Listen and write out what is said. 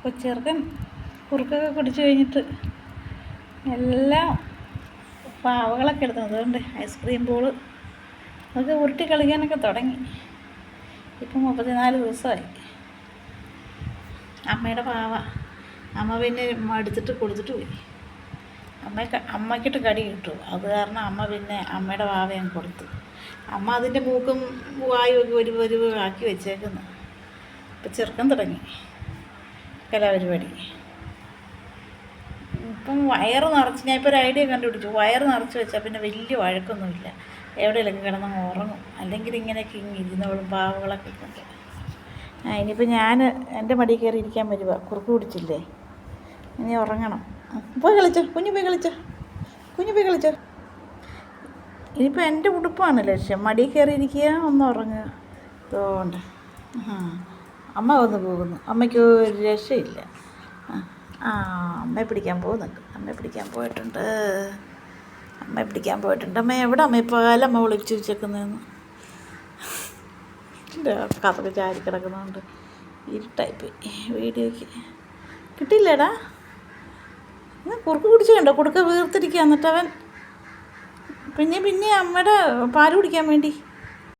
കൊച്ചിറക്കൻ കുറുക്കൊക്കെ കുടിച്ച് കഴിഞ്ഞിട്ട് എല്ലാം പാവകളൊക്കെ എടുത്തു. അതുകൊണ്ട് ഐസ്ക്രീം ബോൾ അതൊക്കെ ഉരുട്ടി കളിക്കാനൊക്കെ തുടങ്ങി. ഇപ്പം 34 ദിവസമായി. അമ്മയുടെ പാവ. അമ്മ പിന്നെ എടുത്തിട്ട് കൊടുത്തിട്ട് പോയി. അമ്മയ്ക്കിട്ട് കടി കിട്ടും. അത് കാരണം അമ്മ പിന്നെ അമ്മയുടെ പാവ ഞാൻ കൊടുത്തു. അമ്മ അതിൻ്റെ മൂക്കും വായുമൊക്കെ ഒരു ആക്കി വെച്ചേക്കുന്നു. ഇപ്പം ചെറുക്കൻ തുടങ്ങി കലാപരിപാടി. ഇപ്പം വയറ് നിറച്ച്, ഞാൻ ഇപ്പോൾ ഒരു ഐഡിയ കണ്ടുപിടിച്ചു. വയറ് നിറച്ച് വെച്ചാൽ പിന്നെ വലിയ വഴക്കൊന്നുമില്ല, എവിടെയെങ്കിലൊക്കെ കിടന്നങ്ങ് ഉറങ്ങും. അല്ലെങ്കിൽ ഇങ്ങനെയൊക്കെ ഇരുന്നോളും പാവകളൊക്കെ കൊണ്ട്. ഇനിയിപ്പോൾ ഞാൻ എൻ്റെ മടിയിൽ കയറി ഇരിക്കാൻ വരുക. കുറുക്ക് കുടിച്ചില്ലേ, ഇനി ഉറങ്ങണം. പോയി കളിച്ചോ കുഞ്ഞു, പോയി കളിച്ചോ കുഞ്ഞു, പോയി കളിച്ചോ. ഇനിയിപ്പോൾ എൻ്റെ ഉടുപ്പാണ് ലക്ഷ്യം. മടിയിൽ കയറി ഇരിക്കുക, ഒന്ന് ഉറങ്ങുക. അതുകൊണ്ട് അമ്മ വന്ന് പോകുന്നു. അമ്മയ്ക്ക് ഒരു രക്ഷയില്ല. അമ്മയെ പിടിക്കാൻ പോകുന്നുണ്ട്. അമ്മയെ പിടിക്കാൻ പോയിട്ടുണ്ട്. അമ്മ എവിടെ അമ്മ ഇപ്പോൾ അമ്മ വിളിച്ച് വെച്ചേക്കുന്നതെന്ന്. എൻ്റെ കഥക്ക് ചാരി കിടക്കുന്നതുകൊണ്ട് ഇരുട്ടായിപ്പോയി. വീഡിയോയ്ക്ക് കിട്ടിയില്ലേടാ. കുറുക്ക് കുടിച്ച് കണ്ടോ, കുടുക്ക വീർത്തിരിക്കുക. എന്നിട്ടവൻ പിന്നെ അമ്മയുടെ പാല് കുടിക്കാൻ വേണ്ടി